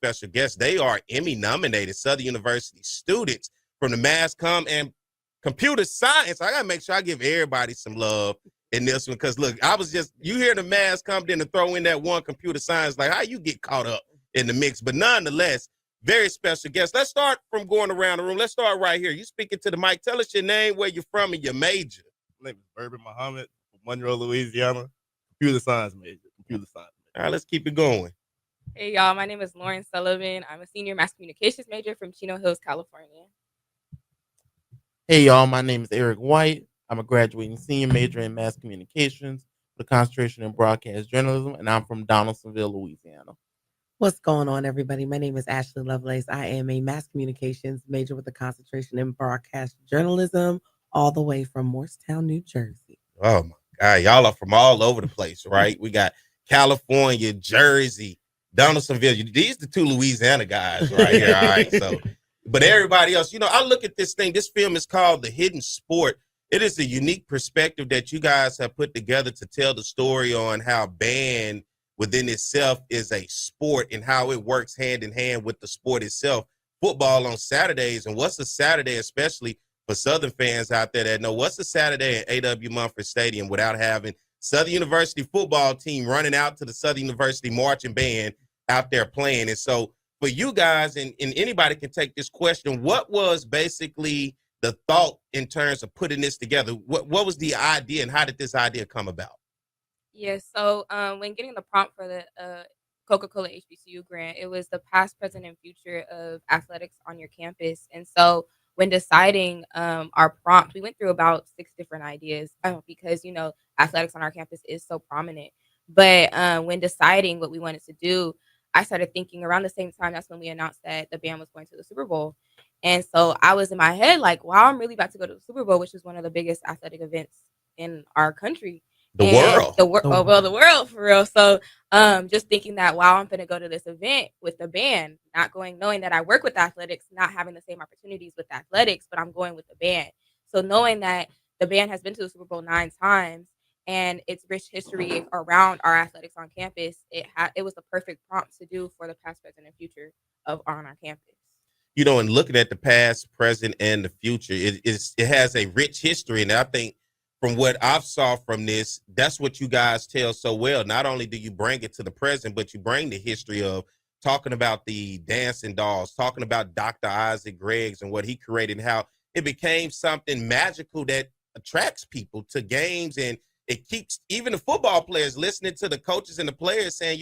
special guest. They are Emmy nominated Southern University students from the Mass Comm and Computer Science. I got to make sure I give everybody some love in this one because, look, you hear the Mass Comm, then to throw in that one Computer Science, like how you get caught up in the mix. But nonetheless, very special guest. Let's start from going around the room. Let's start right here. You speaking to the mic. Tell us your name, where you're from, and your major. My name is Bourbon Muhammad from Monroe, Louisiana. Computer science major. All right, let's keep it going. Hey, y'all. My name is Lauren Sullivan. I'm a senior mass communications major from Chino Hills, California. Hey, y'all. My name is Eric White. I'm a graduating senior major in mass communications with a concentration in broadcast journalism, and I'm from Donaldsonville, Louisiana. What's going on, everybody? My name is Ashley Lovelace. I am a mass communications major with a concentration in broadcast journalism, all the way from Morristown, New Jersey. Oh, my God. Y'all are from all over the place, right? We got California, Jersey, Donaldsonville. These the two Louisiana guys right here, all right? So, but everybody else, I look at this thing. This film is called The Hidden Sport. It is a unique perspective that you guys have put together to tell the story on how band within itself is a sport and how it works hand in hand with the sport itself. Football on Saturdays, and what's a Saturday, especially for Southern fans out there that know what's a Saturday at A.W. Mumford Stadium without having Southern University football team running out to the Southern University marching band out there playing. And so for you guys, and anybody can take this question, what was basically the thought in terms of putting this together? What was the idea, and how did this idea come about? Yes. So when getting the prompt for the Coca-Cola HBCU grant, it was the past, present, and future of athletics on your campus. And so when deciding our prompt, we went through about 6 different ideas because, athletics on our campus is so prominent. But when deciding what we wanted to do, I started thinking around the same time. That's when we announced that the band was going to the Super Bowl. And so I was in my head like, wow, I'm really about to go to the Super Bowl, which is one of the biggest athletic events in our country. The world For real. So just thinking that, wow, I'm going to go to this event with the band, knowing that I work with athletics, not having the same opportunities with athletics, but I'm going with the band. So knowing that the band has been to the Super Bowl 9 times and its rich history around our athletics on campus, it was the perfect prompt to do for the past, present, and future on our campus. And looking at the past, present, and the future, it has a rich history. And I think from what I've saw from this, that's what you guys tell so well. Not only do you bring it to the present, but you bring the history of talking about the dancing dolls, talking about Dr. Isaac Greggs and what he created and how it became something magical that attracts people to games. And it keeps even the football players listening to the coaches and the players saying,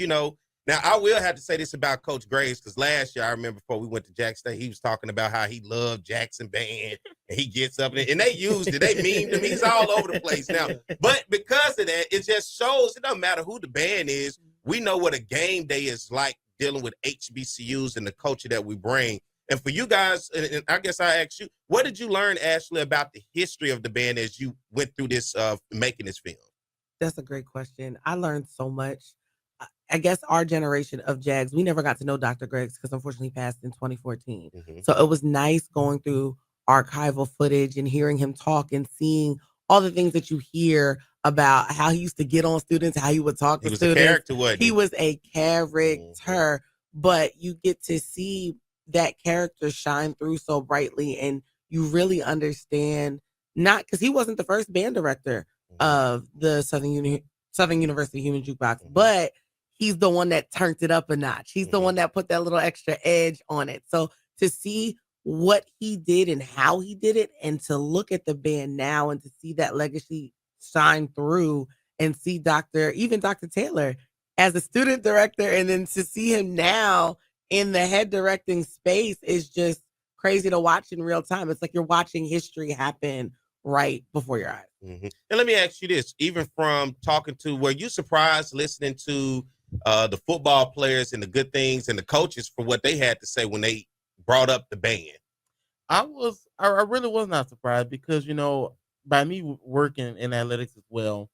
now I will have to say this about Coach Graves, because last year I remember before we went to Jackson State, he was talking about how he loved Jackson band, and he gets up and they used it. They memed him. He's all over the place now. But because of that, it just shows it doesn't matter who the band is. We know what a game day is like dealing with HBCUs and the culture that we bring. And for you guys, and I guess I ask you, what did you learn, Ashley, about the history of the band as you went through this making this film? That's a great question. I learned so much. I guess our generation of Jags, we never got to know Dr. Greggs because unfortunately he passed in 2014. Mm-hmm. So it was nice going through archival footage and hearing him talk and seeing all the things that you hear about how he used to get on students, how he would talk to students. He was a character, wasn't he? He was a character, but you get to see that character shine through so brightly, and you really understand, not because he wasn't the first band director of the Southern University Human Jukebox, but he's the one that turned it up a notch. He's the one that put that little extra edge on it. So to see what he did and how he did it, and to look at the band now and to see that legacy shine through, and see Dr. Taylor as a student director, and then to see him now in the head directing space is just crazy to watch in real time. It's like you're watching history happen right before your eyes. Mm-hmm. And let me ask you this, even from talking to, were you surprised listening to the football players and the good things and the coaches for what they had to say when they brought up the band? I really was not surprised because, by me working in athletics as well,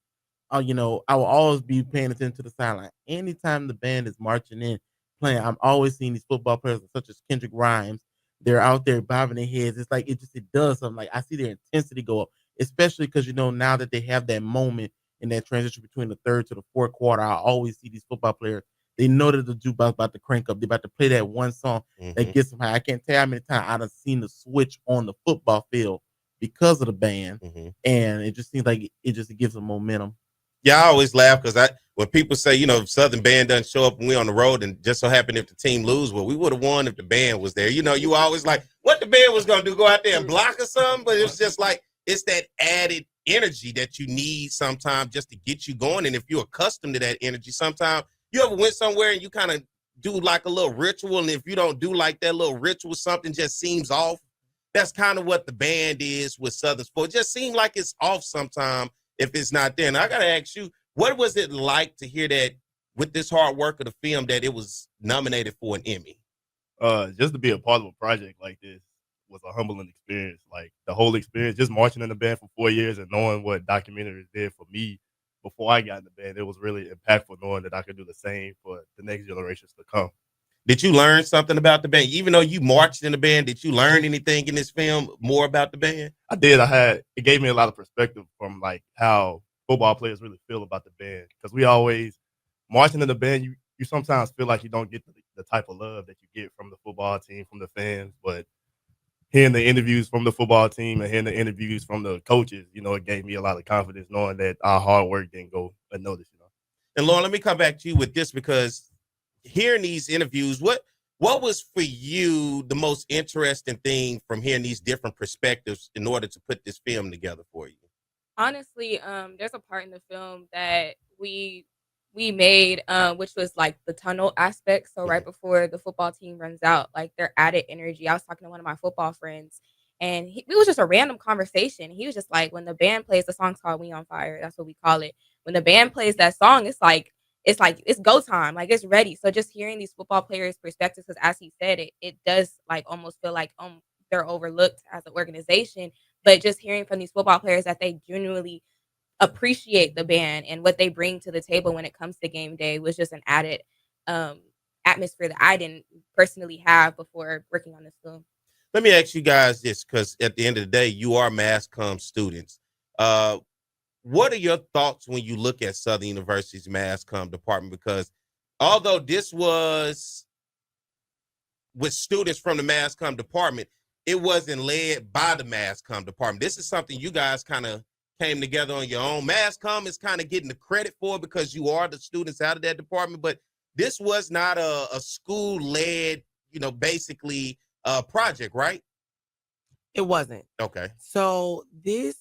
I will always be paying attention to the sideline. Anytime the band is marching in, playing, I'm always seeing these football players such as Kendrick Grimes. They're out there bobbing their heads. It's like it does something. Like I see their intensity go up, especially because now that they have that moment in that transition between the third to the fourth quarter. I always see these football players. They know that the jukebox about to crank up. They're about to play that one song that gets them high. I can't tell you how many times I've seen the switch on the football field because of the band, and it just seems like it gives them momentum. Yeah, I always laugh because when people say, Southern band doesn't show up when we're on the road, and just so happen if the team lose, well, we would have won if the band was there. You always like what the band was gonna do, go out there and block or something, but it's just like it's that added energy that you need sometimes just to get you going. And if you're accustomed to that energy, sometimes you ever went somewhere and you kind of do like a little ritual, and if you don't do like that little ritual, something just seems off. That's kind of what the band is with Southern Sports. It just seems like it's off sometimes if it's not there. And I gotta ask you, what was it like to hear that with this hard work of the film that it was nominated for an Emmy? Just to be a part of a project like this was a humbling experience. Like the whole experience, just marching in the band for 4 years and knowing what documentaries did for me before I got in the band, it was really impactful knowing that I could do the same for the next generations to come. Did you learn something about the band? Even though you marched in the band, did you learn anything in this film more about the band? I did. It gave me a lot of perspective from like how football players really feel about the band. Because we always marching in the band, you sometimes feel like you don't get the type of love that you get from the football team, from the fans. But hearing the interviews from the football team and hearing the interviews from the coaches, it gave me a lot of confidence knowing that our hard work didn't go unnoticed. And Lauren, let me come back to you with this, because hearing these interviews, what was for you the most interesting thing from hearing these different perspectives in order to put this film together for you? Honestly, there's a part in the film that we made, which was like the tunnel aspect. So right before the football team runs out, like their added energy. I was talking to one of my football friends, and it was just a random conversation. He was just like, when the band plays, the song's called "We on Fire." That's what we call it. When the band plays that song, it's go time, like it's ready. So just hearing these football players' perspectives, because as he said, it does like almost feel like they're overlooked as an organization. But just hearing from these football players that they genuinely appreciate the band and what they bring to the table when it comes to game day was just an added atmosphere that I didn't personally have before working on this film. Let me ask you guys this, because at the end of the day, you are mass comm students. What are your thoughts when you look at Southern University's mass comm department? Because although this was with students from the mass comm department, it wasn't led by the mass comm department. This is something you guys kind of came together on your own. Mass comm is kind of getting the credit for it because you are the students out of that department, but this was not a school-led, basically project, right? It wasn't. Okay. So this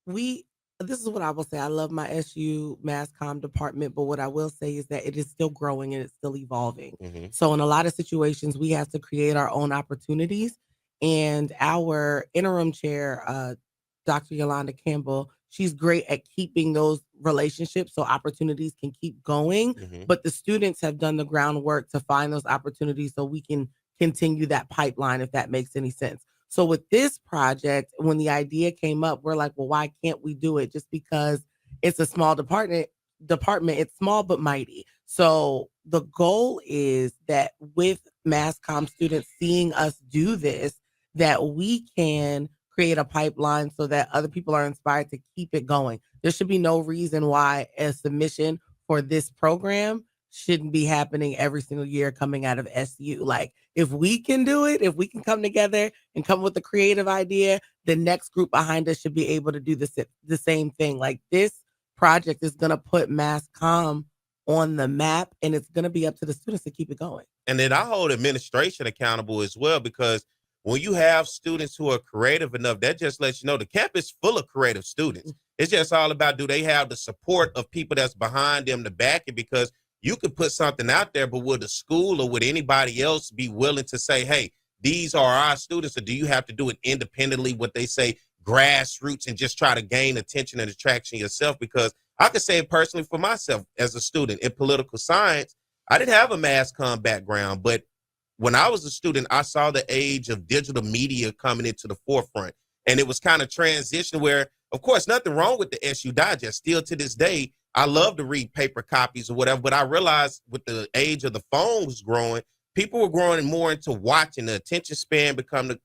is what I will say. I love my SU mass comm department, but what I will say is that it is still growing and it's still evolving. So in a lot of situations, we have to create our own opportunities. And our interim chair, Dr. Yolanda Campbell, she's great at keeping those relationships so opportunities can keep going. But the students have done the groundwork to find those opportunities so we can continue that pipeline, if that makes any sense. So with this project, when the idea came up, we're like, well, why can't we do it? Just because it's a small department, it's small but mighty. So the goal is that with mass comm students seeing us do this, that we can create a pipeline so that other people are inspired to keep it going. There should be no reason why a submission for this program shouldn't be happening every single year coming out of SU. Like, if we can do it, if we can come together and come with a creative idea, the next group behind us should be able to do the same thing. Like, this project is going to put mass comm on the map, and it's going to be up to the students to keep it going. And then I hold administration accountable as well, because when you have students who are creative enough, that just lets you know the campus is full of creative students. It's just all about, do they have the support of people that's behind them to back it? Because you could put something out there, but would the school or would anybody else be willing to say, hey, these are our students, or do you have to do it independently, what they say, grassroots, and just try to gain attention and attraction yourself? Because I could say it personally for myself as a student in political science, I didn't have a mass comm background, but when I was a student, I saw the age of digital media coming into the forefront. And it was kind of transition where, of course, nothing wrong with the SU Digest. Still to this day, I love to read paper copies or whatever, but I realized with the age of the phones growing, people were growing more into watching. The attention span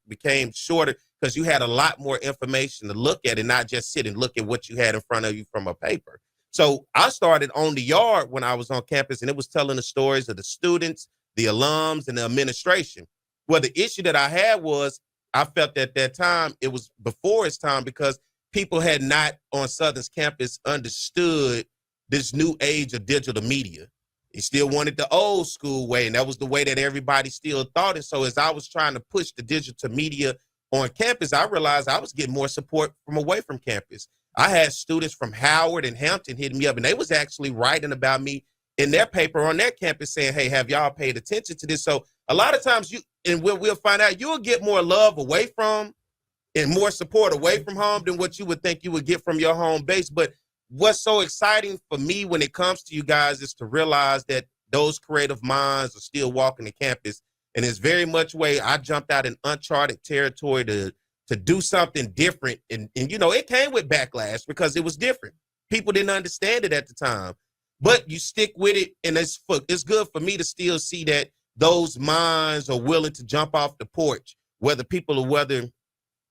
became shorter because you had a lot more information to look at and not just sit and look at what you had in front of you from a paper. So I started on the yard when I was on campus, and it was telling the stories of the students, the alums, and the administration. Well, the issue that I had was I felt at that time it was before its time because people had not on Southern's campus understood this new age of digital media. They still wanted the old school way, and that was the way that everybody still thought. And so as I was trying to push the digital media on campus, I realized I was getting more support from away from campus. I had students from Howard and Hampton hitting me up, and they was actually writing about me in their paper on their campus saying, hey, have y'all paid attention to this? So a lot of times we'll find out you'll get more love away from and more support away from home than what you would think you would get from your home base. But what's so exciting for me when it comes to you guys is to realize that those creative minds are still walking the campus. And it's very much way I jumped out in uncharted territory to do something different. And it came with backlash because it was different. People didn't understand it at the time. But you stick with it, and it's good for me to still see that those minds are willing to jump off the porch, whether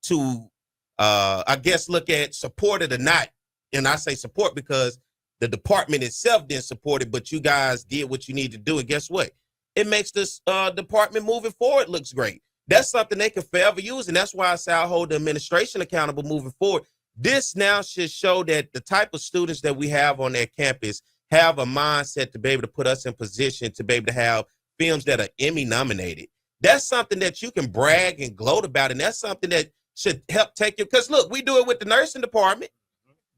to, I guess, look at support it or not. And I say support because the department itself didn't support it, but you guys did what you need to do. And guess what? It makes this department moving forward looks great. That's something they can forever use. And that's why I say I hold the administration accountable moving forward. This now should show that the type of students that we have on that campus have a mindset to be able to put us in position to be able to have films that are Emmy nominated. That's something that you can brag and gloat about. And that's something that should help take you. Because look, we do it with the nursing department.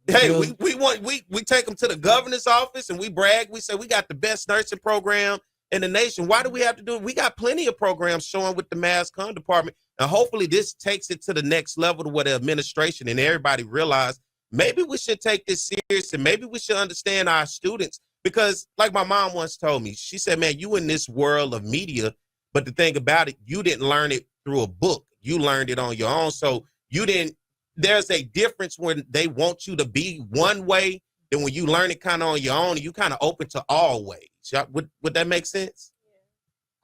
Hey, we take them to the governor's office and we brag. We say we got the best nursing program in the nation. Why do we have to do it? We got plenty of programs showing with the mass comm department. And hopefully this takes it to the next level to where the administration and everybody realize maybe we should take this serious and maybe we should understand our students. Because like my mom once told me, she said, man, you in this world of media, but the thing about it, you didn't learn it through a book. You learned it on your own. So there's a difference when they want you to be one way than when you learn it kind of on your own and you kind of open to all ways. Would that make sense?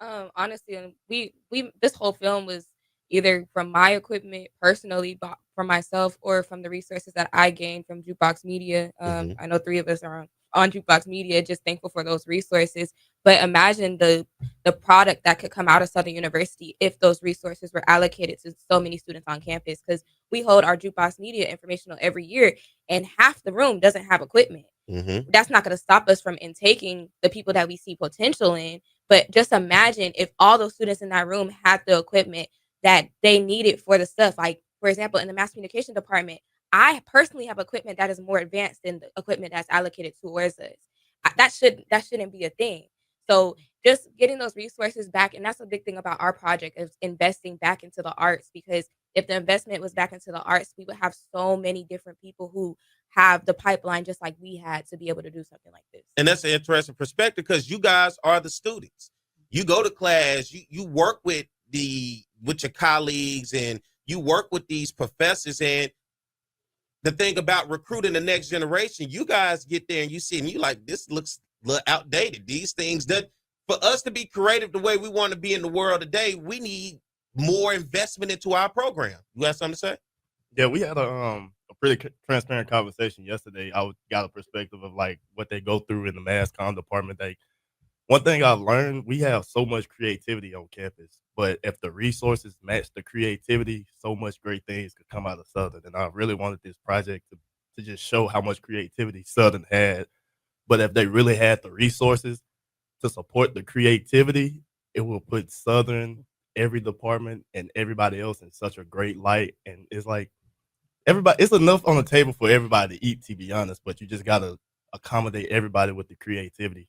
Yeah. Honestly, we this whole film was either from my equipment personally, bought for myself, or from the resources that I gained from Jukebox Media. I know 3 of us are on Jukebox Media, just thankful for those resources. But imagine the product that could come out of Southern University if those resources were allocated to so many students on campus. Because we hold our Jukebox Media informational every year, and half the room doesn't have equipment. That's not going to stop us from intaking the people that we see potential in. But just imagine if all those students in that room had the equipment that they needed for the stuff. Like, for example, in the mass communication department, I personally have equipment that is more advanced than the equipment that's allocated towards us. That shouldn't be a thing. So just getting those resources back, and that's a big thing about our project, is investing back into the arts. Because if the investment was back into the arts, we would have so many different people who have the pipeline just like we had to be able to do something like this. And that's an interesting perspective because you guys are the students. You go to class, you work with your colleagues, and you work with these professors. And the thing about recruiting the next generation, you guys get there and you see, and you like, this looks a little outdated. These things that for us to be creative the way we want to be in the world today, we need more investment into our program. You got something to say? Yeah, we had a pretty transparent conversation yesterday. I got a perspective of like what they go through in the mass comm department. One thing I've learned, we have so much creativity on campus, but if the resources match the creativity, so much great things could come out of Southern. And I really wanted this project to just show how much creativity Southern had. But if they really had the resources to support the creativity, it will put Southern, every department, and everybody else in such a great light. And it's like it's enough on the table for everybody to eat, to be honest, but you just got to accommodate everybody with the creativity,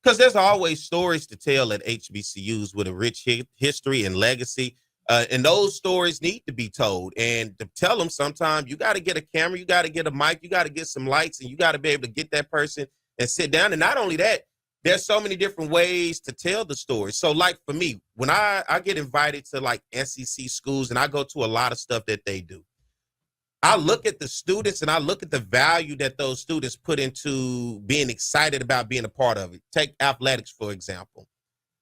Because there's always stories to tell at HBCUs with a rich history and legacy. And those stories need to be told. And to tell them, sometimes you got to get a camera, you got to get a mic, you got to get some lights, and you got to be able to get that person and sit down. And not only that, there's so many different ways to tell the story. So like for me, when I get invited to like SEC schools and I go to a lot of stuff that they do, I look at the students and I look at the value that those students put into being excited about being a part of it. Take athletics, for example.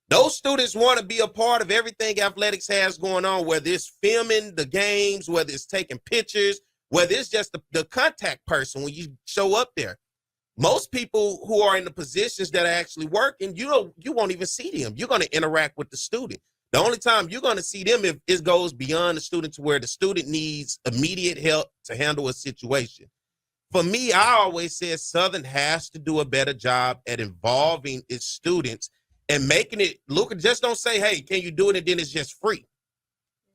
Those students want to be a part of everything athletics has going on, whether it's filming the games, whether it's taking pictures, whether it's just the contact person when you show up there. most people who are in the positions that are actually working, you won't even see them. You're going to interact with the student. The only time you're going to see them if it goes beyond the student to where the student needs immediate help to handle a situation. For me, I always said Southern has to do a better job at involving its students and making it look. Just don't say, hey, can you do it? And then it's just free.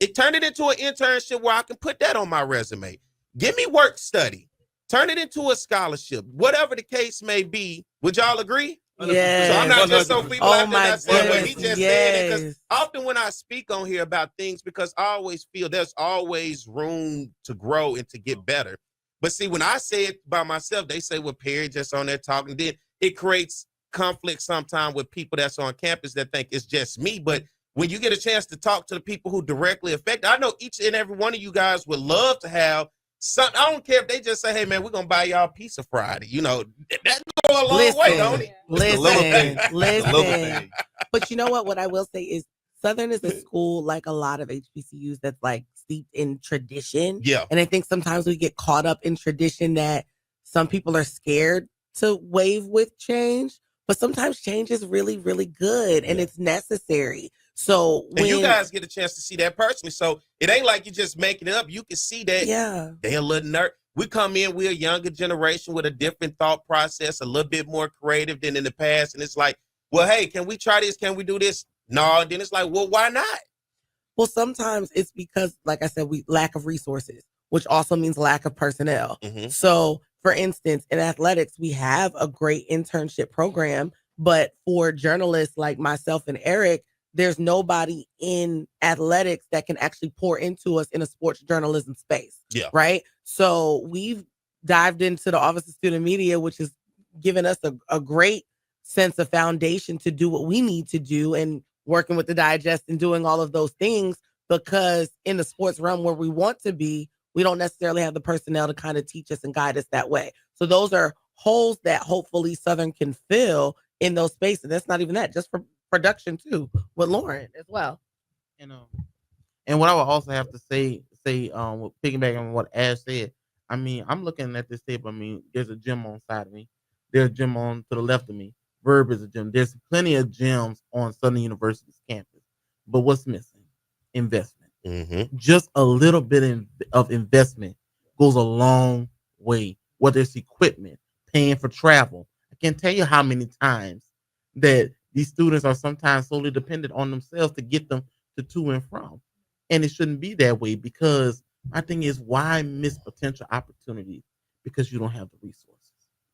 It turned it into an internship where I can put that on my resume. Give me work study. Turn it into a scholarship. Whatever the case may be. Would y'all agree? Yes. So I'm not just so people Oh out there my not saying what he goodness, just said. yes. Because often when I speak on here about things, because I always feel there's always room to grow and to get better. But see, when I say it by myself, they say, well, Perry just on there talking. Then it creates conflict sometimes with people that's on campus that think it's just me. But when you get a chance to talk to the people who directly affect, I know each and every one of you guys would love to have some. I don't care if they just say, hey, man, we're going to buy y'all pizza Friday. You know, that go a long way, don't it? Listen. But you know what? What I will say is Southern is a school like a lot of HBCUs that's like steeped in tradition. Yeah. And I think sometimes we get caught up in tradition that some people are scared to wave with change. But sometimes change is really, really good and it's necessary. So when and you guys get a chance to see that personally. So it ain't like you just making it up. You can see that they're a little nerd. We come in, we're a younger generation with a different thought process, a little bit more creative than in the past. And it's like, well, hey, can we try this? Can we do this? No. Then it's like, well, why not? Well, sometimes it's because, like I said, we lack of resources, which also means lack of personnel. Mm-hmm. So, for instance, in athletics, we have a great internship program, but for journalists like myself and Eric, there's nobody in athletics that can actually pour into us in a sports journalism space. Yeah. Right. So we've dived into the Office of Student Media, which has given us a great sense of foundation to do what we need to do and working with the digest and doing all of those things, because in the sports realm where we want to be, we don't necessarily have the personnel to kind of teach us and guide us that way. So those are holes that hopefully Southern can fill in those spaces. That's not even that, just for production too, with Lauren as well. You know, and what I would also have to say, piggyback on what Ash said. I mean, I'm looking at this table. I mean, there's a gym on the side of me. There's a gym on to the left of me. Verb is a gym. There's plenty of gyms on Southern University's campus. But what's missing? Investment. Mm-hmm. Just a little bit of investment goes a long way. Whether it's equipment, paying for travel. I can't tell you how many times that these students are sometimes solely dependent on themselves to get them to and from. And it shouldn't be that way, because my thing is, why miss potential opportunities because you don't have the resources?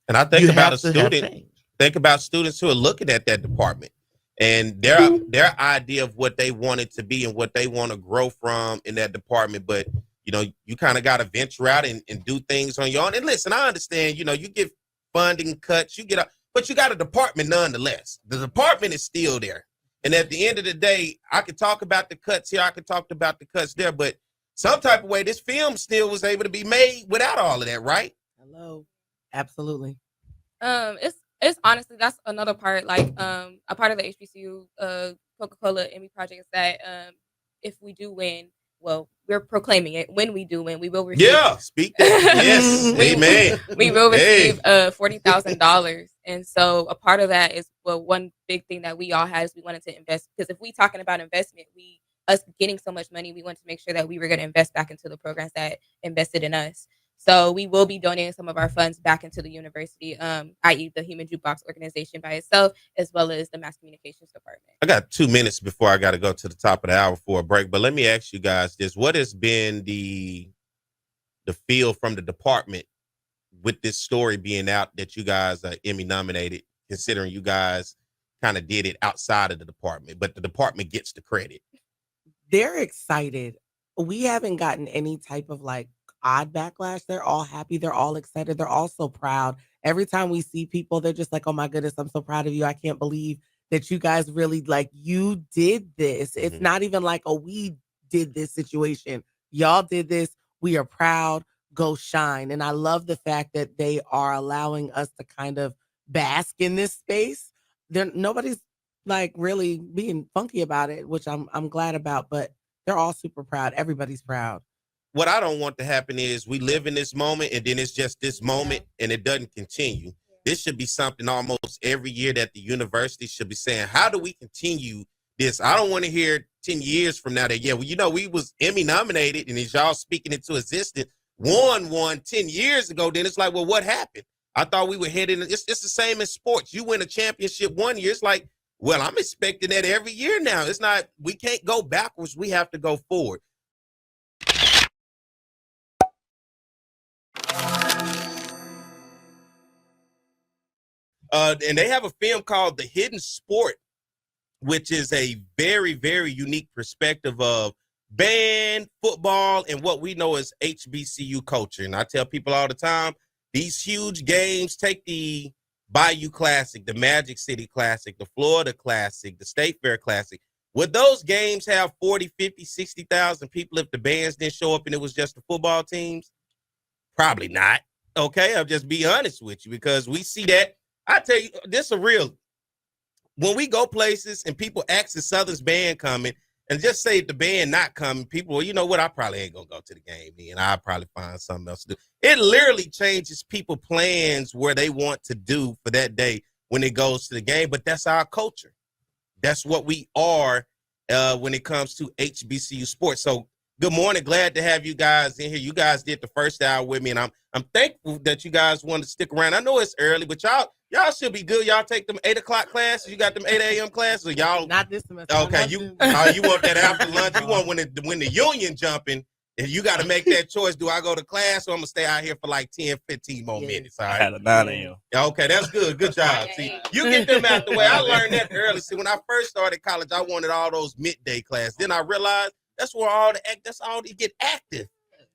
And I think about a student. Think about students who are looking at that department and their idea of what they want it to be and what they want to grow from in that department. But, you know, you kind of got to venture out and do things on your own. And listen, I understand, you know, you get funding cuts, but you got a department nonetheless. The department is still there. And at the end of the day, I could talk about the cuts here, I could talk about the cuts there, but some type of way, this film still was able to be made without all of that, right? Hello. Absolutely. It's honestly, that's another part, like a part of the HBCU Coca-Cola Emmy project is that if we do win, well, we're proclaiming it. When we do win, we will receive. Yeah, speak that. Yes, amen. We will receive $40,000, and so a part of that is, well, one big thing that we all had is we wanted to invest, because if we talking about investment, us getting so much money, we wanted to make sure that we were going to invest back into the programs that invested in us. So we will be donating some of our funds back into the university, i.e. the Human Jukebox organization by itself, as well as the Mass Communications Department. I got 2 minutes before I got to go to the top of the hour for a break, but let me ask you guys this. What has been the feel from the department with this story being out that you guys are Emmy nominated, considering you guys kind of did it outside of the department, but the department gets the credit? They're excited. We haven't gotten any type of like odd backlash. They're all happy. They're all excited. They're all so proud. Every time we see people, they're just like, oh my goodness, I'm so proud of you. I can't believe that you guys really, like, you did this. Mm-hmm. It's not even like, oh, we did this situation. Y'all did this. We are proud. Go shine. And I love the fact that they are allowing us to kind of bask in this space. Nobody's like really being funky about it, which I'm glad about, but they're all super proud. Everybody's proud. What I don't want to happen is we live in this moment and then it's just this moment and it doesn't continue. this should be something almost every year that the university should be saying, how do we continue this? I don't want to hear 10 years from now that, yeah, well, we was Emmy nominated, and as y'all speaking into existence, won 10 years ago. Then it's like, well, what happened? I thought we were heading. It's the same in sports. You win a championship one year. It's like, well, I'm expecting that every year now. It's not, we can't go backwards. We have to go forward. And they have a film called The Hidden Sport, which is a very, very unique perspective of band, football, and what we know as HBCU culture. And I tell people all the time, these huge games, take the Bayou Classic, the Magic City Classic, the Florida Classic, the State Fair Classic. Would those games have 40, 50, 60,000 people if the bands didn't show up and it was just the football teams? Probably not. Okay, I'll just be honest with you, because we see that. I tell you, this is real. When we go places and people ask the Southern's band coming, and just say the band not coming, people, well, you know what? I probably ain't gonna go to the game, and I'll probably find something else to do. It literally changes people plans where they want to do for that day when it goes to the game. But that's our culture. That's what we are when it comes to HBCU sports. So good morning. Glad to have you guys in here. You guys did the first hour with me, and I'm thankful that you guys want to stick around. I know it's early, but y'all should be good. Y'all take them 8 o'clock classes. You got them 8 a.m. classes, or y'all? Not this semester. Okay, you want that after lunch? You want when the union jumping, and you got to make that choice. Do I go to class, or I'm gonna stay out here for like 10, 15 more minutes? All right. I had a 9 a.m. Okay, that's good. Good job. See, you get them out the way. I learned that early. See, when I first started college, I wanted all those midday classes. Then I realized that's all they get active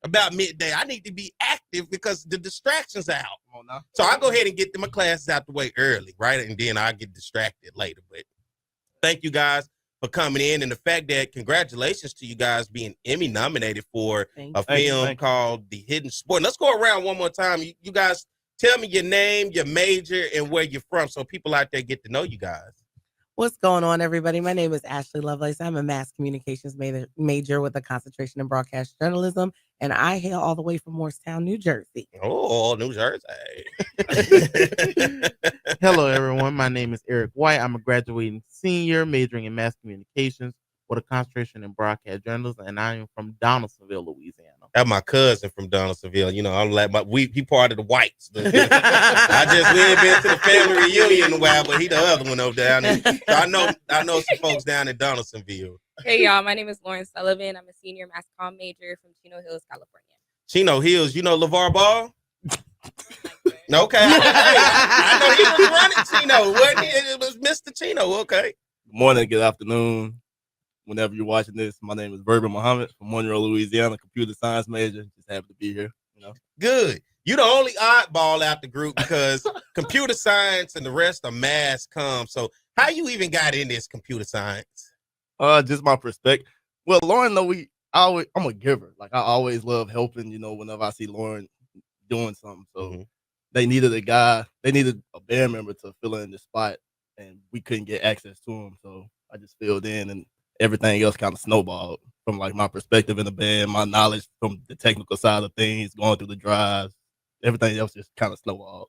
about midday. I need to be active because the distractions are out. Come on now. So I go ahead and get my classes out the way early, right? And then I get distracted later. But thank you guys for coming in, and the fact that congratulations to you guys being Emmy nominated for a film called The Hidden Sport. Let's go around one more time. You guys tell me your name, your major, and where you're from, so people out there get to know you guys. What's going on, everybody? My name is Ashley Lovelace. I'm a mass communications major with a concentration in broadcast journalism, and I hail all the way from Morristown, New Jersey. Oh, New Jersey. Hello, everyone. My name is Eric White. I'm a graduating senior majoring in mass communications with a concentration in broadcast journalism, and I am from Donaldsonville, Louisiana. That's my cousin from Donaldsonville. You know, I'm like he part of the whites. We ain't been to the family reunion in a while, but he the other one over down there. So I know some folks down in Donaldsonville. Hey y'all, my name is Lauren Sullivan. I'm a senior mass comm major from Chino Hills, California. Chino Hills, you know LeVar Ball? Okay, I know he was running Chino. It was Mr. Chino. Okay. Good morning, good afternoon. Whenever you're watching this, my name is Verba Muhammad from Monroe, Louisiana, computer science major. Just happy to be here. Good. You're the only oddball out the group because computer science and the rest are mass comm. So how you even got in this computer science? Just my perspective. Well, Lauren, I'm a giver. Like, I always love helping, whenever I see Lauren doing something. So they needed a band member to fill in the spot, and we couldn't get access to him. So I just filled in, and everything else kind of snowballed from like my perspective in the band, my knowledge from the technical side of things, going through the drives, everything else just kind of snowballed.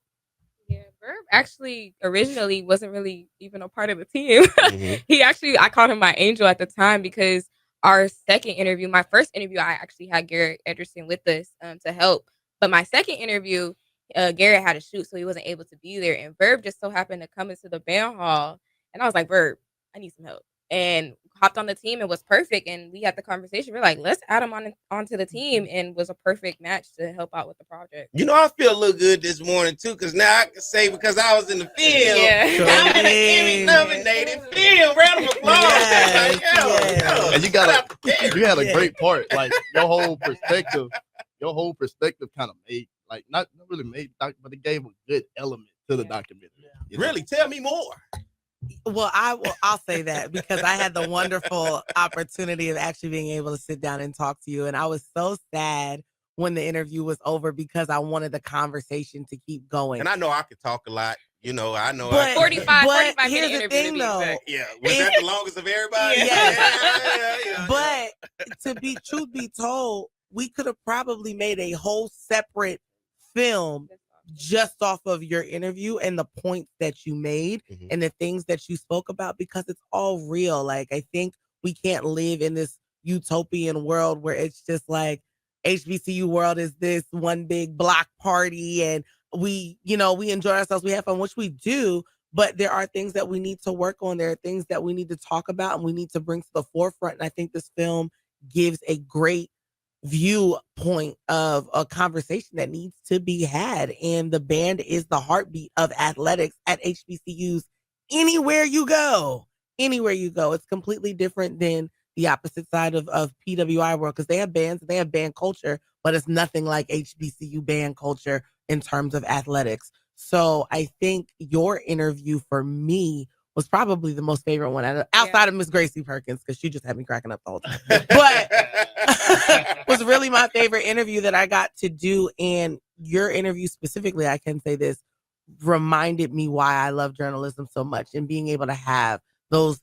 Yeah, Verb actually originally wasn't really even a part of the team. I called him my angel at the time because our second interview, my first interview, I actually had Garrett Ederson with us to help. But my second interview, Garrett had a shoot, so he wasn't able to be there. And Verb just so happened to come into the band hall. And I was like, Verb, I need some help. And hopped on the team and was perfect. And we had the conversation. We're like, let's add him onto the team, and was a perfect match to help out with the project. I feel a little good this morning too, because now I can say because I was in the film, I'm in the Emmy nominated film. Round of applause. Yes. And you had a great part. Like your whole perspective kind of made, like not really made, but it gave a good element to the documentary. Really, tell me more. Well, I'll say that because I had the wonderful opportunity of actually being able to sit down and talk to you. And I was so sad when the interview was over because I wanted the conversation to keep going. And I know I could talk a lot. I know. But 45 here's minute the thing, though. Yeah. Was that the longest of everybody? Yeah. But to be truth be told, we could have probably made a whole separate film just off of your interview and the points that you made and the things that you spoke about, because it's all real. Like, I think we can't live in this utopian world where it's just like HBCU world is this one big block party and we enjoy ourselves, we have fun, which we do, but there are things that we need to work on. There are things that we need to talk about and we need to bring to the forefront. And I think this film gives a great viewpoint of a conversation that needs to be had. And the band is the heartbeat of athletics at HBCUs. Anywhere you go, it's completely different than the opposite side of PWI world, because they have bands, they have band culture, but it's nothing like HBCU band culture in terms of athletics. So I think your interview for me was probably the most favorite one outside of Miss Gracie Perkins, because she just had me cracking up the whole time. But was really my favorite interview that I got to do. And your interview specifically, I can say this, reminded me why I love journalism so much, and being able to have those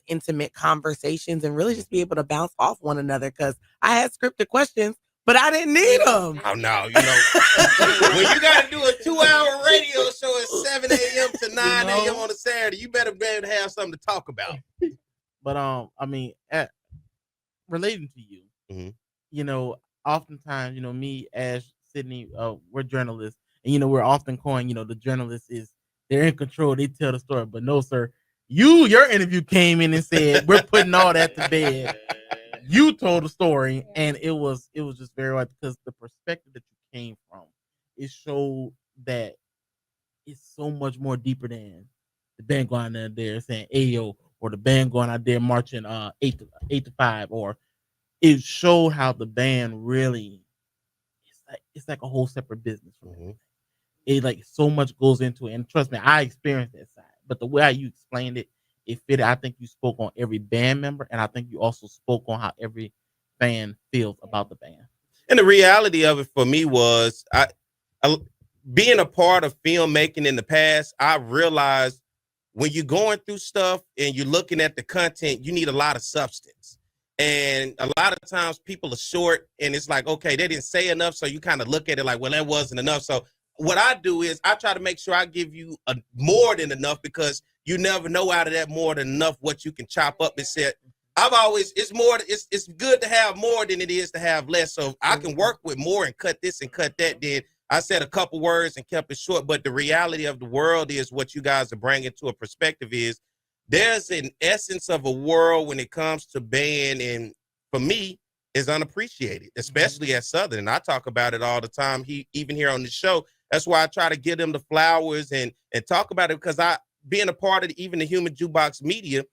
intimate conversations and really just be able to bounce off one another, because I had scripted questions, but I didn't need them. Oh, no, when you got to do a 2-hour radio show at 7 a.m. to 9 a.m. on a Saturday, you better be able to have something to talk about. But I mean, relating to you, oftentimes, me, Ash, Sydney, we're journalists, and we're often coined, the journalist they're in control, they tell the story. But no, sir, your interview came in and said we're putting all that to bed. You told the story, and it was just very hard, because the perspective that you came from, it showed that it's so much more deeper than the band going out there saying "Ayo," or the band going out there marching 8 to 5, or it showed how the band really it's like a whole separate business from everything. It like so much goes into it, and trust me, I experienced that side. But the way how you explained it, it fit. I think you spoke on every band member, and I think you also spoke on how every fan feels about the band. And the reality of it for me was, I being a part of filmmaking in the past, I realized when you're going through stuff and you're looking at the content, you need a lot of substance. And a lot of times people are short, and it's like, okay, they didn't say enough. So you kind of look at it like, well, that wasn't enough. So what I do is I try to make sure I give you more than enough, because you never know out of that more than enough what you can chop up and say. It's good to have more than it is to have less. So if I can work with more and cut this and cut that, then I said a couple words and kept it short. But the reality of the world is, what you guys are bringing to a perspective is, there's an essence of a world when it comes to band, and for me, is unappreciated, especially at Southern. And I talk about it all the time. Even here on the show, that's why I try to give them the flowers and talk about it, because being a part of even the Human Jukebox media,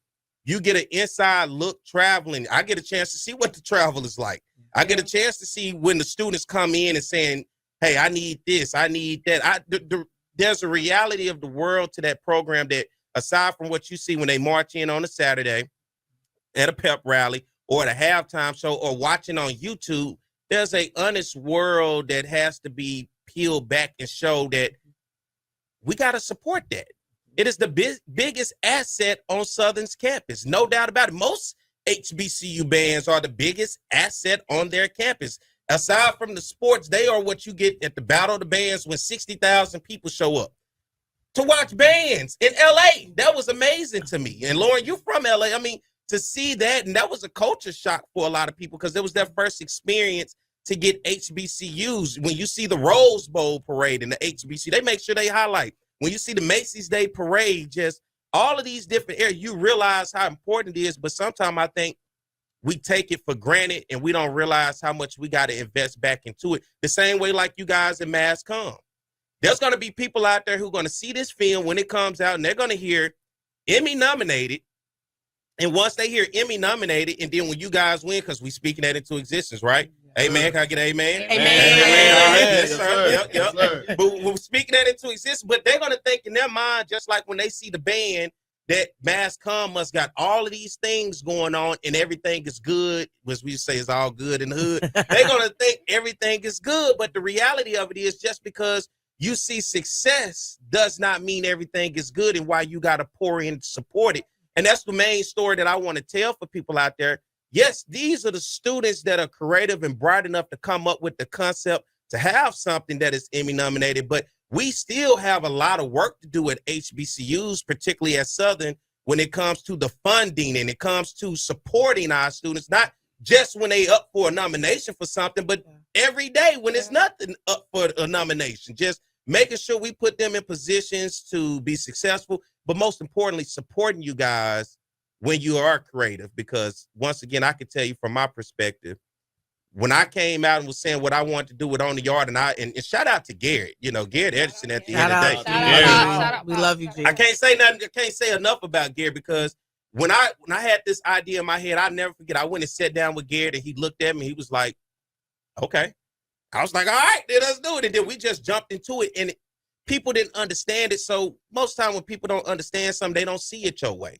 you get an inside look traveling. I get a chance to see what the travel is like. I get a chance to see when the students come in and saying, hey, I need this, I need that. There's a reality of the world to that program that, aside from what you see when they march in on a Saturday at a pep rally or at a halftime show or watching on YouTube, there's a honest world that has to be peeled back and show that we got to support that. It is the biggest asset on Southern's campus, no doubt about it. Most HBCU bands are the biggest asset on their campus. Aside from the sports, they are what you get at the Battle of the Bands when 60,000 people show up to watch bands in LA. That was amazing to me. And Lauren, you're from LA. I mean, to see that, and that was a culture shock for a lot of people, because it was their first experience to get HBCUs. When you see the Rose Bowl parade in the HBCU, they make sure they highlight. When you see the Macy's Day Parade, just all of these different areas, you realize how important it is. But sometimes I think we take it for granted, and we don't realize how much we got to invest back into it. The same way like you guys in Mass Comm. There's going to be people out there who are going to see this film when it comes out, and they're going to hear Emmy nominated. And once they hear Emmy nominated, and then when you guys win, because we speaking that into existence, right? Amen. Can I get amen? Amen. Yes, sir. Yes, Yep. sir. But we're speaking that into existence, but they're going to think in their mind, just like when they see the band, that Mass Comm must got all of these things going on and everything is good, which we say is all good in the hood. They're going to think everything is good, but the reality of it is, just because you see success does not mean everything is good, and why you got to pour in to support it. And that's the main story that I want to tell for people out there. Yes, these are the students that are creative and bright enough to come up with the concept to have something that is Emmy nominated, but we still have a lot of work to do at HBCUs, particularly at Southern, when it comes to the funding and it comes to supporting our students, not just when they up for a nomination for something, but every day when it's nothing up for a nomination, just making sure we put them in positions to be successful, but most importantly, supporting you guys when you are creative. Because once again, I can tell you from my perspective, when I came out and was saying what I wanted to do with On the Yard, and shout out to Garrett, Garrett Edison at the Shout end out, of the day. Shout out. we love you, G. I can't say nothing. I can't say enough about Garrett, because when I had this idea in my head, I never forget. I went and sat down with Garrett, and he looked at me. He was like, "Okay." I was like, "All right, then let's do it." And then we just jumped into it, and people didn't understand it. So most time when people don't understand something, they don't see it your way.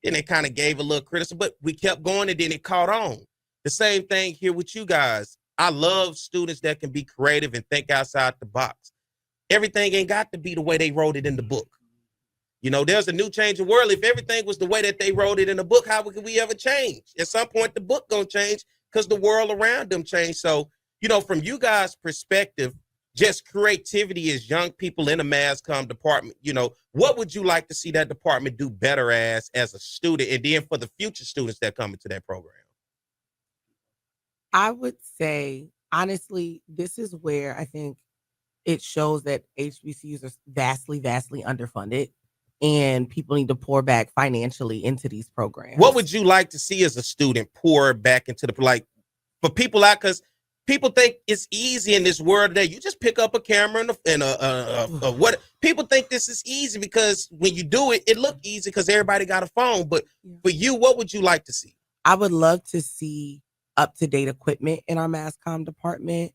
And they kind of gave a little criticism, but we kept going, and then it caught on. The same thing here with you guys. I love students that can be creative and think outside the box. Everything ain't got to be the way they wrote it in the book. There's a new changing world. If everything was the way that they wrote it in the book, how could we ever change? At some point, the book gonna change because the world around them changed. So, from you guys' perspective, just creativity as young people in the mass comm department, what would you like to see that department do better as a student, and then for the future students that come into that program? I would say, honestly, this is where I think it shows that HBCUs are vastly, vastly underfunded, and people need to pour back financially into these programs. What would you like to see as a student pour back into for people out? Because people think it's easy in this world today. You just pick up a camera and what people think this is easy, because when you do it, it look easy because everybody got a phone. But for you, what would you like to see? I would love to see up-to-date equipment in our mass comm department.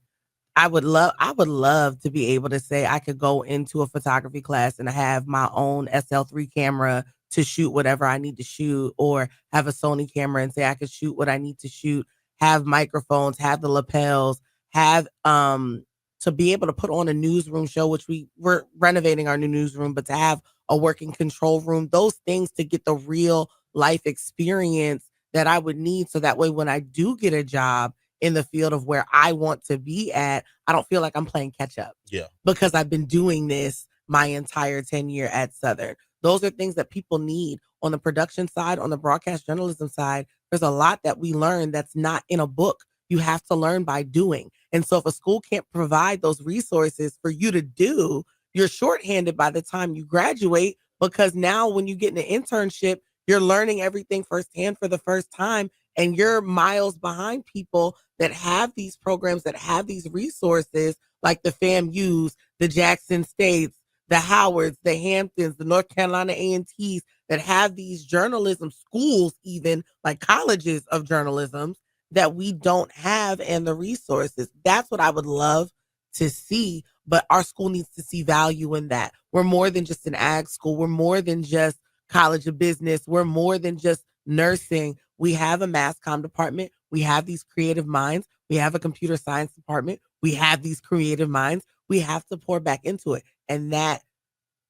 I would love to be able to say I could go into a photography class and have my own SL3 camera to shoot whatever I need to shoot, or have a Sony camera and say I could shoot what I need to shoot, have microphones, have the lapels, have to be able to put on a newsroom show, which we're renovating our new newsroom, but to have a working control room, those things to get the real life experience that I would need. So that way, when I do get a job in the field of where I want to be at, I don't feel like I'm playing catch up. Yeah. Because I've been doing this my entire tenure at Southern. Those are things that people need on the production side, on the broadcast journalism side. There's a lot that we learn that's not in a book. You have to learn by doing. And so if a school can't provide those resources for you to do, you're shorthanded by the time you graduate, because now when you get an internship, you're learning everything firsthand for the first time, and you're miles behind people that have these programs, that have these resources, like the FAMUs, the Jackson States, the Howards, the Hamptons, the North Carolina A&Ts, that have these journalism schools, even like colleges of journalism, that we don't have, and the resources. That's what I would love to see, but our school needs to see value in that. We're more than just an ag school. We're more than just College of Business. We're more than just nursing. We have a mass comm department. We have these creative minds. We have a computer science department. We have these creative minds. We have to pour back into it. And that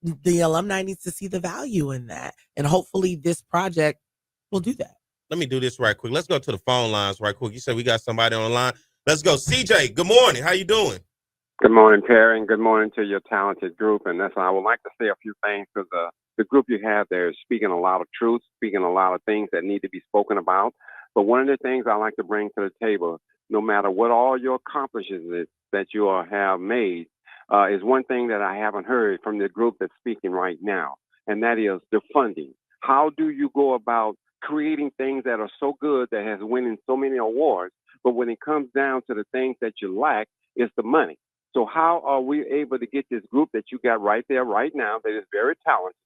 the alumni needs to see the value in that. And hopefully this project will do that. Let me do this right quick. Let's go to the phone lines right quick. You said we got somebody on the line. Let's go. CJ, good morning. How you doing? Good morning, Terry, and good morning to your talented group. And that's I would like to say a few things, because the group you have there is speaking a lot of truth, speaking a lot of things that need to be spoken about. But one of the things I like to bring to the table, no matter what all your accomplishments that you have made, is one thing that I haven't heard from the group that's speaking right now, and that is the funding. How do you go about creating things that are so good, that has winning so many awards, but when it comes down to the things that you lack, it's the money. So how are we able to get this group that you got right there right now that is very talented?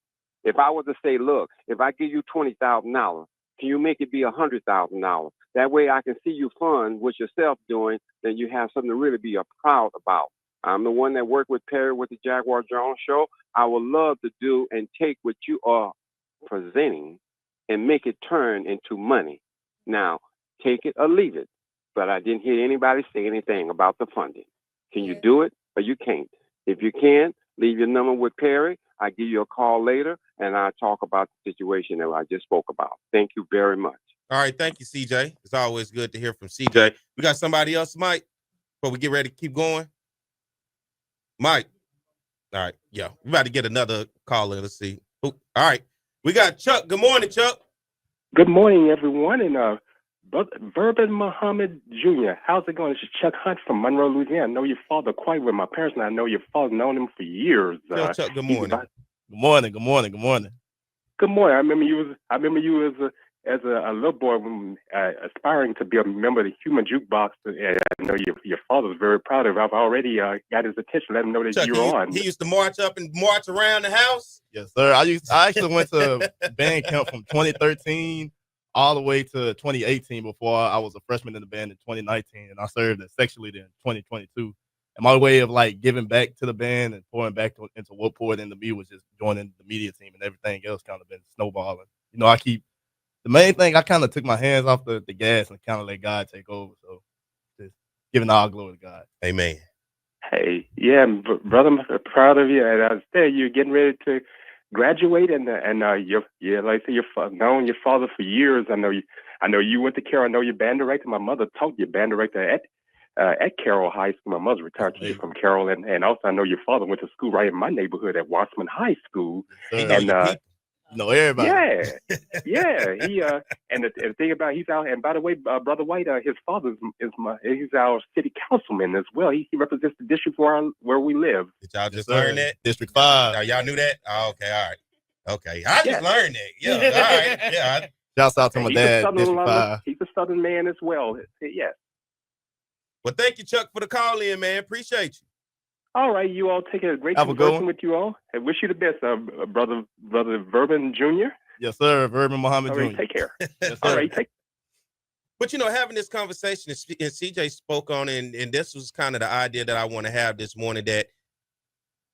If I were to say, look, if I give you $20,000, can you make it be $100,000? That way I can see you fund what yourself doing, then you have something to really be proud about. I'm the one that worked with Perry with the Jaguar Jones show. I would love to do and take what you are presenting and make it turn into money. Now, take it or leave it. But I didn't hear anybody say anything about the funding. Can you do it or you can't? If you can, leave your number with Perry. I'll give you a call later, and I'll talk about the situation that I just spoke about. Thank you very much. All right. Thank you, CJ. It's always good to hear from CJ. We got somebody else, Mike, before we get ready to keep going. Mike. All right. Yeah. We about to get another call in. Let's see. All right. We got Chuck. Good morning, Chuck. Good morning, everyone. And Verban Muhammad Jr., how's it going? This is Chuck Hunt from Monroe, Louisiana. I know your father quite well. My parents and I know your father, known him for years. Tell Chuck good morning. Good morning. Good morning. Good morning. Good morning. I remember you as a little boy when, aspiring to be a member of the Human Jukebox. And I know your father was very proud of it. I've already got his attention. Let him know that Chuck, you're on. He used to march up and march around the house. Yes, sir. I actually went to band camp from 2013 all the way to 2018 before I was a freshman in the band in 2019, and I served as section leader in 2022. And my way of like giving back to the band and pouring back into what poured into me was just joining the media team, and everything else kind of been snowballing. You know, the main thing, I kind of took my hands off the gas and kind of let God take over. So just giving all glory to God. Amen. Hey, yeah, brother, I'm proud of you. And I was there, you're getting ready to graduate, and you're like I say, you've known your father for years. I know you went to Carroll. I know you're band director. My mother told you band director at Carroll High School. My mother's a retired teacher from Carroll, and also I know your father went to school right in my neighborhood at Wasserman High School. And you know everybody. Yeah. He and the thing about he's out. And by the way, Brother White, his father he's our city councilman as well. He represents the district where we live. Did y'all just learn that? District 5. Y'all knew that? Oh, okay, all right. Okay, I just learned that. Yeah, all right. Yeah. Shouts out to my dad, District 5. He's a Southern man as well. Yes. Well, thank you, Chuck, for the call in, man. Appreciate you. All right, you all take a great conversation with you all. I wish you the best, brother Verban Jr. Yes, sir. Verban Muhammad Jr. Take care. Yes, all right, But, having this conversation, and CJ spoke on it, and this was kind of the idea that I want to have this morning, that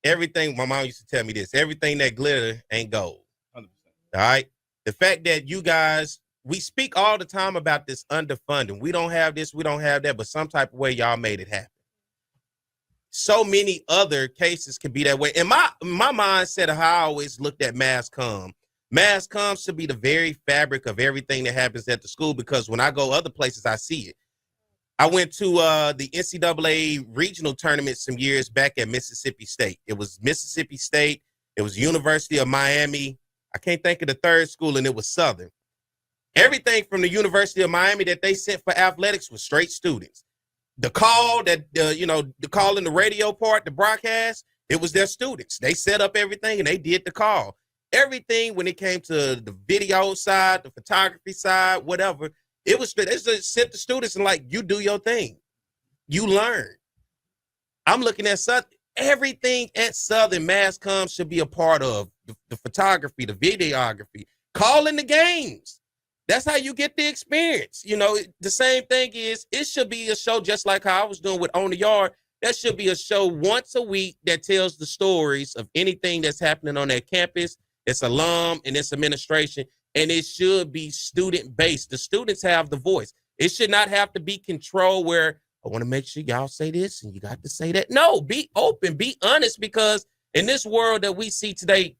everything, my mom used to tell me this, everything that glitter ain't gold. 100%. All right? The fact that you guys, we speak all the time about this underfunding. We don't have this, we don't have that, but some type of way y'all made it happen. So many other cases could be that way. And my mindset of how I always looked at mass comm should be the very fabric of everything that happens at the school, because when I go other places, I see it. I went to the NCAA regional tournament some years back at Mississippi State. It was Mississippi State. It was University of Miami. I can't think of the third school, and it was Southern. Everything from the University of Miami that they sent for athletics was straight students. The call the call in the radio part, the broadcast, it was their students. They set up everything and they did the call. Everything when it came to the video side, the photography side, whatever, it was, they just sent the students and like, you do your thing. You learn. I'm looking at Southern. Everything at Southern mass comm should be a part of the photography, the videography, calling the games. That's how you get the experience. The same thing is, it should be a show just like how I was doing with On the Yard. That should be a show once a week that tells the stories of anything that's happening on that campus, its alum and its administration, and it should be student-based. The students have the voice. It should not have to be control where I want to make sure y'all say this and you got to say that. No, be open, be honest, because in this world that we see today,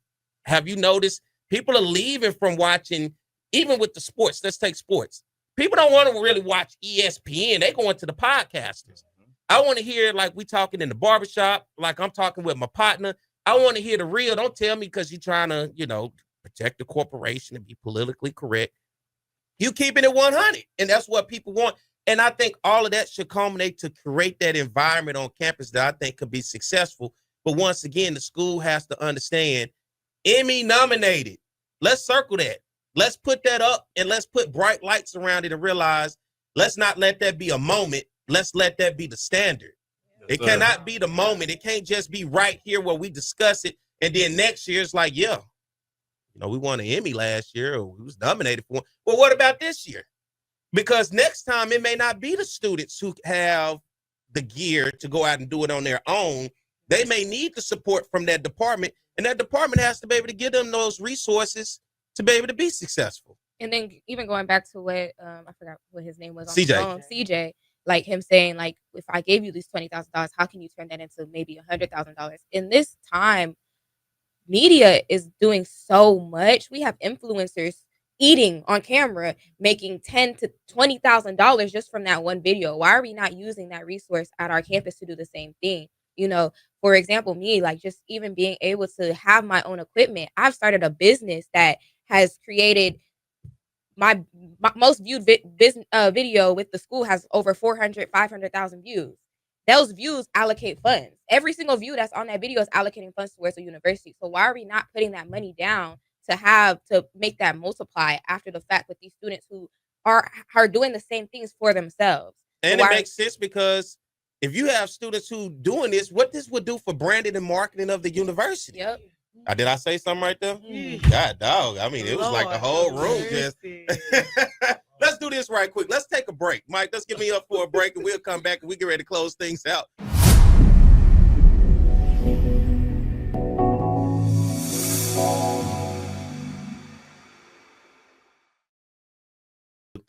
have you noticed people are leaving from watching. Even with the sports, let's take sports. People don't want to really watch ESPN. They go into the podcasters. I want to hear like we talking in the barbershop, like I'm talking with my partner. I want to hear the real. Don't tell me because you're trying to, protect the corporation and be politically correct. You keeping it 100, and that's what people want. And I think all of that should culminate to create that environment on campus that I think could be successful. But once again, the school has to understand Emmy nominated. Let's circle that. Let's put that up and let's put bright lights around it and realize, let's not let that be a moment. Let's let that be the standard. It cannot be the moment. It can't just be right here where we discuss it. And then next year it's like, we won an Emmy last year, or we was nominated for one. Well, what about this year? Because next time it may not be the students who have the gear to go out and do it on their own. They may need the support from that department, and that department has to be able to give them those resources to be able to be successful. And then even going back to what I forgot what his name was on CJ. the phone, CJ, like him saying, like, if I gave you these $20,000, how can you turn that into maybe $100,000? In this time, media is doing so much. We have influencers eating on camera, making $10,000 to $20,000 just from that one video. Why are we not using that resource at our campus to do the same thing? You know, for example, me, like just even being able to have my own equipment. I've started a business that has created my most viewed video with the school has over 400, 500,000 views. Those views allocate funds. Every single view that's on that video is allocating funds towards a university. So why are we not putting that money down to make that multiply after the fact with these students who are doing the same things for themselves? And it makes sense because if you have students who doing this, what this would do for branding and marketing of the university. Yep. Did I say something right there? God, dog. I mean, it was like the whole room just. Let's do this right quick. Let's take a break. Mike, let's get me up for a break and we'll come back and we get ready to close things out.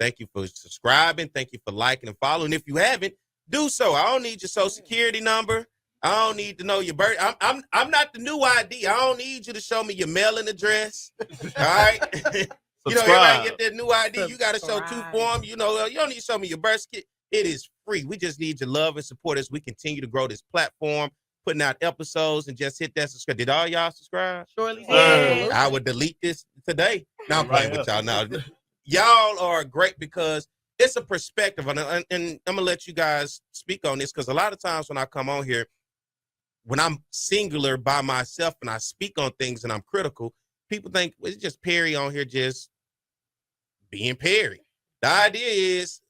Thank you for subscribing. Thank you for liking and following. If you haven't, do so. I don't need your social security number. I don't need to know your birth. I'm not the new ID. I don't need you to show me your mailing address. All right. You know, everybody get that new ID. You got to show 2 forms. You know, you don't need to show me your birth certificate. It is free. We just need your love and support as we continue to grow this platform, putting out episodes, and just hit that subscribe. Did all y'all subscribe? Surely did. I would delete this today. Now I'm playing with y'all now. Y'all are great because it's a perspective, and I'm gonna let you guys speak on this because a lot of times when I come on here, when I'm singular by myself and I speak on things and I'm critical, people think well, it's just Perry on here just being Perry. The idea is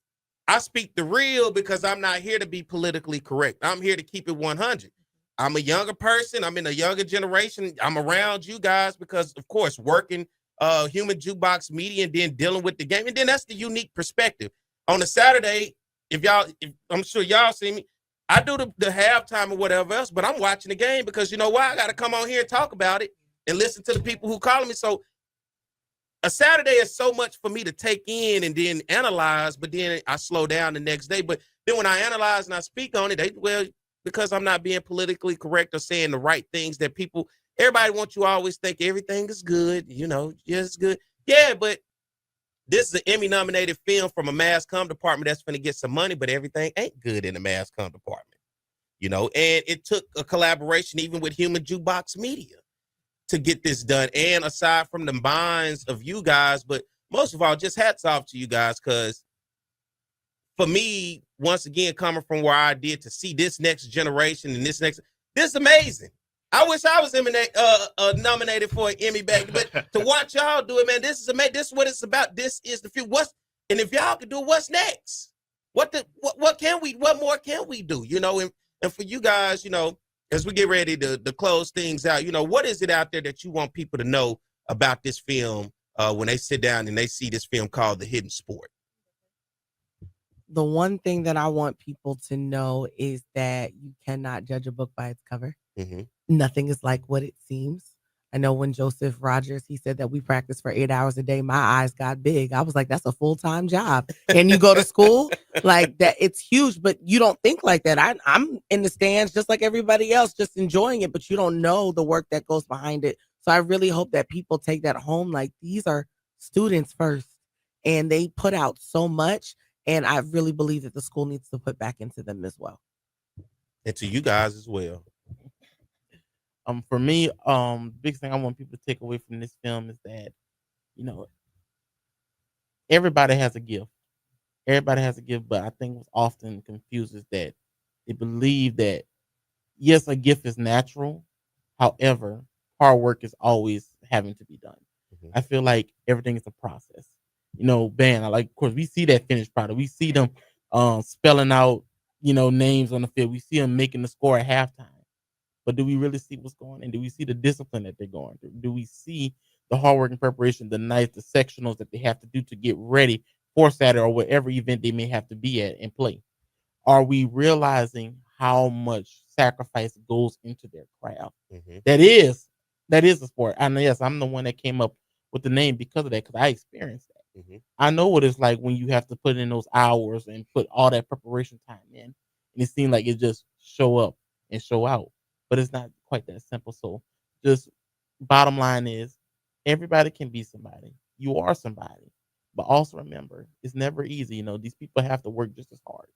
I speak the real because I'm not here to be politically correct. I'm here to keep it 100. I'm a younger person. I'm in a younger generation. I'm around you guys because, of course, working Human Jukebox Media and then dealing with the game. And then that's the unique perspective. On a Saturday, if I'm sure y'all see me, I do the halftime or whatever else, but I'm watching the game because you know why? I got to come on here and talk about it and listen to the people who calling me. So a Saturday is so much for me to take in and then analyze, but then I slow down the next day. But then when I analyze and I speak on it, because I'm not being politically correct or saying the right things that everybody wants you to always think everything is good, just good. Yeah, but this is an Emmy-nominated film from a mass comm department that's going to get some money, but everything ain't good in the mass comm department, and it took a collaboration even with Human Jukebox Media to get this done. And aside from the minds of you guys, but most of all, just hats off to you guys because for me, once again, coming from where I did to see this next generation and this is amazing. I wish I was nominated for an Emmy back, but to watch y'all do it, man, this is amazing. This is what it's about. This is the future. And if y'all can do it, what's next? What more can we do? And for you guys, as we get ready to close things out, what is it out there that you want people to know about this film when they sit down and they see this film called The Hidden Sport? The one thing that I want people to know is that you cannot judge a book by its cover. Mm-hmm. Nothing is like what it seems. I know when Joseph Rogers, he said that we practice for 8 hours a day, my eyes got big. I was like, that's a full-time job. And you go to school like that. It's huge, but you don't think like that. I'm in the stands just like everybody else, just enjoying it, but you don't know the work that goes behind it. So I really hope that people take that home. Like these are students first and they put out so much. And I really believe that the school needs to put back into them as well. And to you guys as well. For me, biggest thing I want people to take away from this film is that, everybody has a gift. Everybody has a gift, but I think what's often confused is that they believe that, yes, a gift is natural. However, hard work is always having to be done. Mm-hmm. I feel like everything is a process. Band, of course, we see that finished product. We see them spelling out, names on the field. We see them making the score at halftime. But do we really see what's going on? Do we see the discipline that they're going through? Do we see the hard work and preparation, the nights, the sectionals that they have to do to get ready for Saturday or whatever event they may have to be at and play? Are we realizing how much sacrifice goes into their craft? Mm-hmm. That is a sport. And yes, I'm the one that came up with the name because of that, because I experienced that. Mm-hmm. I know what it's like when you have to put in those hours and put all that preparation time in. And it seems like it just show up and show out. But it's not quite that simple. So just bottom line is everybody can be somebody. You are somebody. But also remember, it's never easy. These people have to work just as hard.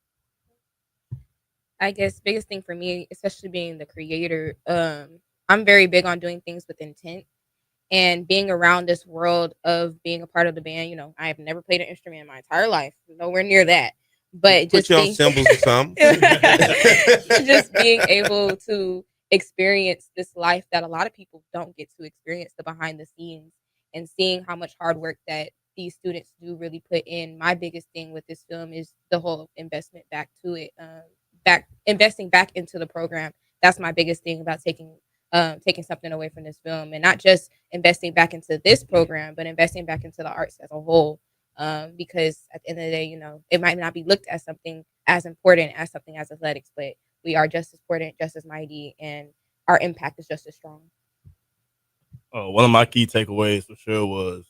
I guess biggest thing for me, especially being the creator, I'm very big on doing things with intent and being around this world of being a part of the band. You know, I have never played an instrument in my entire life, nowhere near that. But Put just you on being symbols or something. just being able to experience this life that a lot of people don't get to experience, the behind the scenes, and seeing how much hard work that these students do really put in. My biggest thing with this film is the whole investment back to it, investing back into the program. That's my biggest thing about taking something away from this film, and not just investing back into this program, but investing back into the arts as a whole. Because at the end of the day, you know, it might not be looked at something as important as something as athletics, but we are just as important, just as mighty, and our impact is just as strong. One of my key takeaways for sure was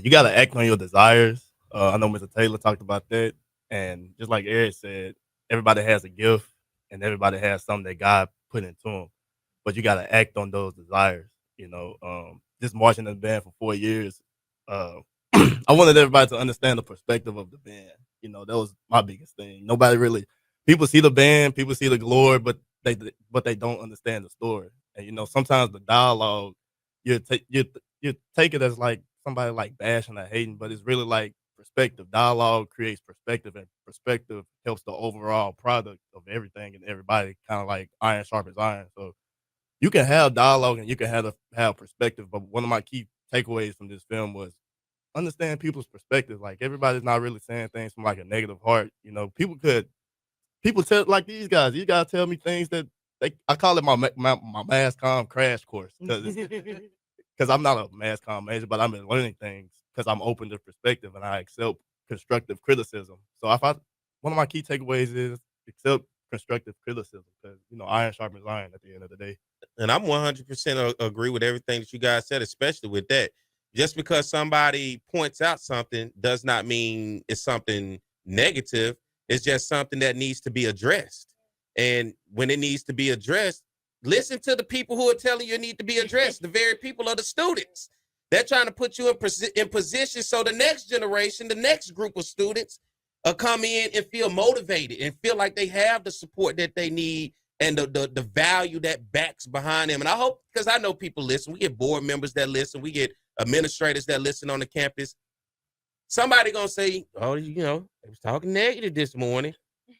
you got to act on your desires. I know Mr. Taylor talked about that. And just like Eric said, everybody has a gift and everybody has something that God put into them. But you got to act on those desires. You know, just marching in the band for 4 years, I wanted everybody to understand the perspective of the band. You know, that was my biggest thing. Nobody really, people see the band, people see the glory, but they don't understand the story. And you know, sometimes the dialogue, you take it as like somebody like bashing or hating, but it's really like perspective. Dialogue creates perspective, and perspective helps the overall product of everything and everybody. Kind of like iron sharpens iron. So you can have dialogue and you can have perspective. But one of my key takeaways from this film was understand people's perspective. Like everybody's not really saying things from like a negative heart. You know, people tell like these guys. These guys tell me things that I call it my mass comm crash course because I'm not a mass comm major, but I'm learning things because I'm open to perspective and I accept constructive criticism. So one of my key takeaways is accept constructive criticism because you know iron sharpens iron at the end of the day. And I'm 100% agree with everything that you guys said, especially with that. Just because somebody points out something does not mean it's something negative. It's just something that needs to be addressed. And when it needs to be addressed, listen to the people who are telling you it need to be addressed. The very people are the students. They're trying to put you in position so the next generation, the next group of students come in and feel motivated and feel like they have the support that they need and the value that backs behind them. And I hope, because I know people listen, we get board members that listen, we get administrators that listen on the campus. Somebody gonna say, oh, you know, they was talking negative this morning.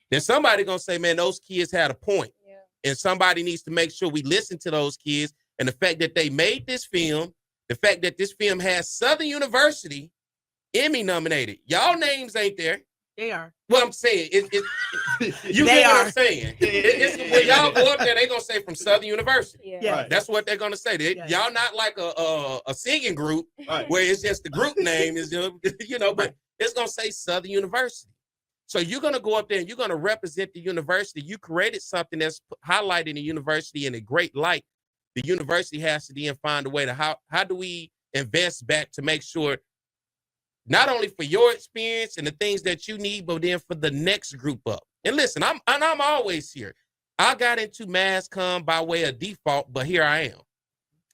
Then somebody gonna say, man, those kids had a point. Yeah. And somebody needs to make sure we listen to those kids. And the fact that they made this film, the fact that this film has Southern University Emmy nominated. Y'all names ain't there. They are. What I'm saying, you they get are. what I'm saying. When y'all go up there, they're gonna say from Southern University. Yeah. Right. That's what they're gonna say. Y'all not like a singing group where it's just the group name is you know, but it's gonna say Southern University. So you're gonna go up there and you're gonna represent the university. You created something that's highlighting the university in a great light. The university has to then find a way to how do we invest back to make sure not only for your experience and the things that you need, but then for the next group up. And listen, I'm always here. I got into mass comm by way of default, but here I am.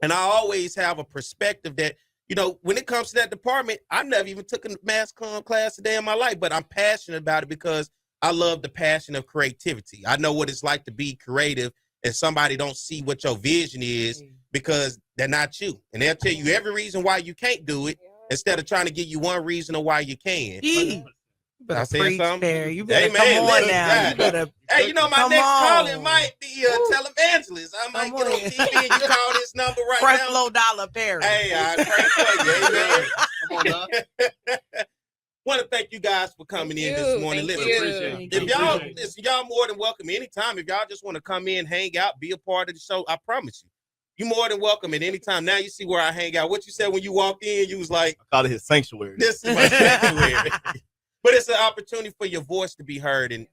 And I always have a perspective that, you know, when it comes to that department, I never even took a mass comm class a day in my life, but I'm passionate about it because I love the passion of creativity. I know what it's like to be creative and somebody don't see what your vision is because they're not you. And they'll tell you every reason why you can't do it instead of trying to give you one reason of why you can. You better preach there. You better come on now. You better. Hey, you know, my next calling might be a televangelist. I might get on TV and you call this number right now. Creflo Dollar Perry. Hey, I pray for you. Amen. Come on, want to thank you guys for coming in this morning. Listen, if y'all more than welcome anytime. If y'all just want to come in, hang out, be a part of the show, I promise you. You're more than welcome at any time. Now you see where I hang out. What you said when you walked in, you was like, I called it his sanctuary. This is my sanctuary. But it's an opportunity for your voice to be heard. And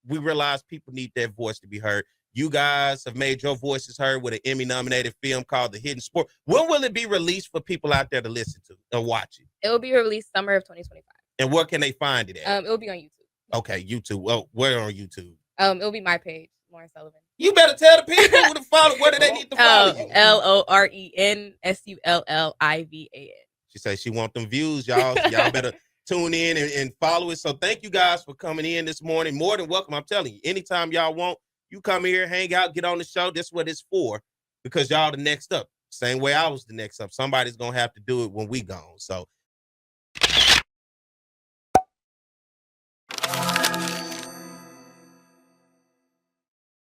we realize people need their voice to be heard. You guys have made your voices heard with an Emmy-nominated film called The Hidden Sport. When will it be released for people out there to listen to or watch it? It will be released summer of 2025. And where can they find it at? It will be on YouTube. Okay, YouTube. Well, where on YouTube? It will be my page, Lauren Sullivan. You better tell the people who to follow. Where do they need to follow you? LORENSULLIVAN. She says she want them views, y'all. So y'all better tune in and follow it. So thank you guys for coming in this morning. More than welcome. I'm telling you, anytime y'all want, you come here, hang out, get on the show. That's what it's for, because y'all the next up. Same way I was the next up. Somebody's going to have to do it when we gone. So